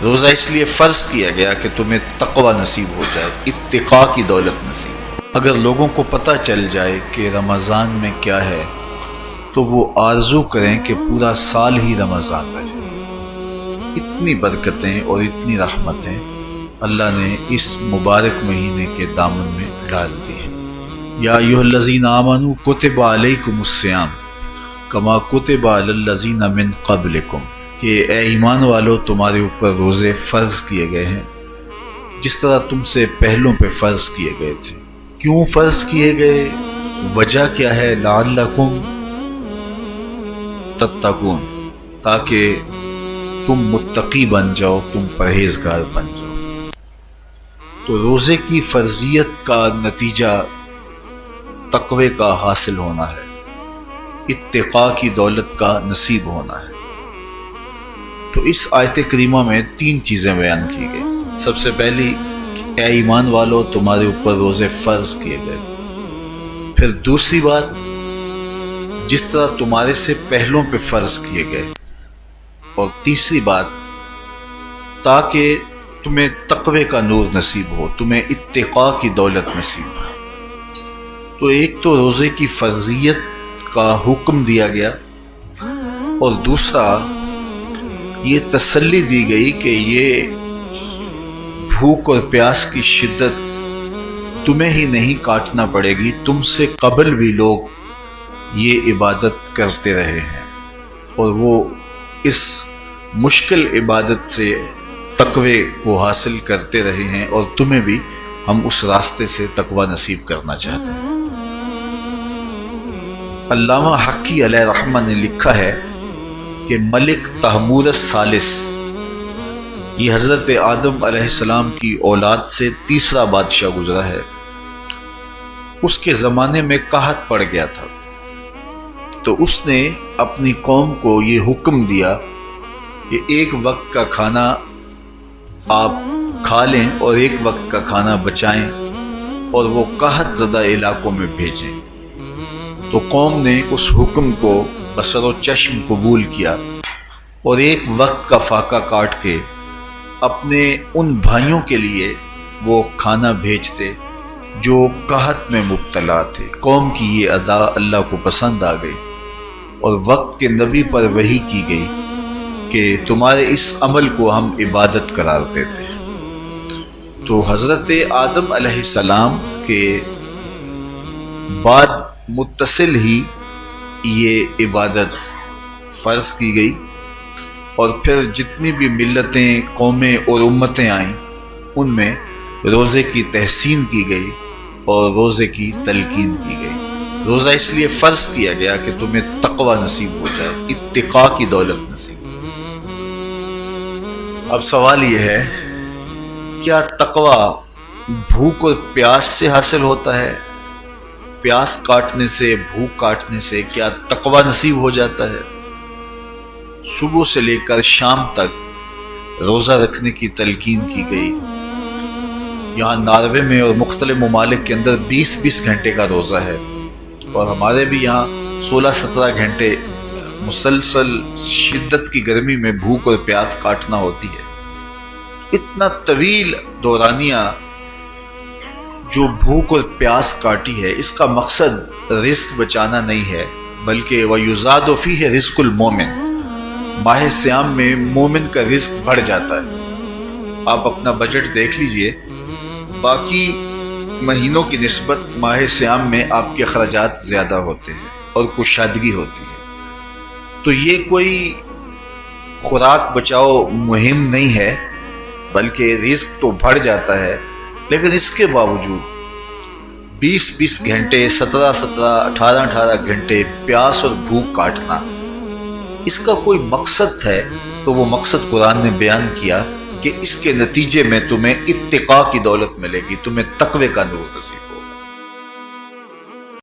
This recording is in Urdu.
روزہ اس لیے فرض کیا گیا کہ تمہیں تقوی نصیب ہو جائے، اتقاء کی دولت نصیب۔ اگر لوگوں کو پتہ چل جائے کہ رمضان میں کیا ہے تو وہ آرزو کریں کہ پورا سال ہی رمضان رہے۔ اتنی برکتیں اور اتنی رحمتیں اللہ نے اس مبارک مہینے کے دامن میں ڈال دی ہیں۔ یا ایھا الذین آمنوا کتب علیکم الصیام کما کتب علی الذین من قبلکم، کہ اے ایمان والو تمہارے اوپر روزے فرض کیے گئے ہیں جس طرح تم سے پہلوں پہ فرض کیے گئے تھے۔ کیوں فرض کیے گئے؟ وجہ کیا ہے؟ لعلکم تتقون، تاکہ تم متقی بن جاؤ، تم پرہیزگار بن جاؤ۔ تو روزے کی فرضیت کا نتیجہ تقوی کا حاصل ہونا ہے، اتقاء کی دولت کا نصیب ہونا ہے۔ تو اس آیت کریمہ میں 3 چیزیں بیان کی گئی۔ سب سے پہلی، اے ایمان والو تمہارے اوپر روزے فرض کیے گئے۔ پھر دوسری بات، جس طرح تمہارے سے پہلوں پہ فرض کیے گئے۔ اور تیسری بات، تاکہ تمہیں تقوی کا نور نصیب ہو، تمہیں اتقاء کی دولت نصیب ہو۔ تو ایک تو روزے کی فرضیت کا حکم دیا گیا، اور دوسرا یہ تسلی دی گئی کہ یہ بھوک اور پیاس کی شدت تمہیں ہی نہیں کاٹنا پڑے گی، تم سے قبل بھی لوگ یہ عبادت کرتے رہے ہیں، اور وہ اس مشکل عبادت سے تقوی کو حاصل کرتے رہے ہیں، اور تمہیں بھی ہم اس راستے سے تقوی نصیب کرنا چاہتے ہیں۔ علامہ حقی علیہ رحمہ نے لکھا ہے کہ ملک تحمور الثالث، یہ حضرت آدم علیہ السلام کی اولاد سے تیسرا بادشاہ گزرا ہے، اس کے زمانے میں قحط پڑ گیا تھا، تو اس نے اپنی قوم کو یہ حکم دیا کہ ایک وقت کا کھانا آپ کھا لیں اور ایک وقت کا کھانا بچائیں اور وہ قحط زدہ علاقوں میں بھیجیں۔ تو قوم نے اس حکم کو بصر و چشم قبول کیا اور ایک وقت کا فاقہ کاٹ کے اپنے ان بھائیوں کے لیے وہ کھانا بھیجتے جو قحط میں مبتلا تھے۔ قوم کی یہ ادا اللہ کو پسند آ گئی، اور وقت کے نبی پر وحی کی گئی کہ تمہارے اس عمل کو ہم عبادت قرار دیتے ہیں۔ تو حضرت آدم علیہ السلام کے بعد متصل ہی یہ عبادت فرض کی گئی، اور پھر جتنی بھی ملتیں، قومیں اور امتیں آئیں ان میں روزے کی تحسین کی گئی اور روزے کی تلقین کی گئی۔ روزہ اس لیے فرض کیا گیا کہ تمہیں تقوی نصیب ہو جائے، اتقاء کی دولت نصیب۔ اب سوال یہ ہے، کیا تقوی بھوک اور پیاس سے حاصل ہوتا ہے؟ پیاس کاٹنے سے، بھوک کاٹنے سے کیا تقوی نصیب ہو جاتا ہے؟ صبح سے لے کر شام تک روزہ رکھنے کی تلقین کی گئی۔ یہاں ناروے میں اور مختلف ممالک کے اندر 20 گھنٹے کا روزہ ہے، اور ہمارے بھی یہاں 16-17 گھنٹے مسلسل شدت کی گرمی میں بھوک اور پیاس کاٹنا ہوتی ہے۔ اتنا طویل دورانیہ جو بھوک اور پیاس کاٹی ہے، اس کا مقصد رزق بچانا نہیں ہے، بلکہ وَيُزَادُ فِيهِ رِزْقُ الْمُؤْمِنِ، ماہ سیام میں مومن کا رزق بڑھ جاتا ہے۔ آپ اپنا بجٹ دیکھ لیجئے، باقی مہینوں کی نسبت ماہ سیام میں آپ کے اخراجات زیادہ ہوتے ہیں اور کشادگی ہوتی ہے۔ تو یہ کوئی خوراک بچاؤ مہم نہیں ہے، بلکہ رزق تو بڑھ جاتا ہے، لیکن اس کے باوجود 20 گھنٹے، 17 18 گھنٹے پیاس اور بھوک کاٹنا، اس کا کوئی مقصد ہے تو وہ مقصد قرآن نے بیان کیا کہ اس کے نتیجے میں تمہیں اتقاء کی دولت ملے گی، تمہیں تقوی کا نور نصیب۔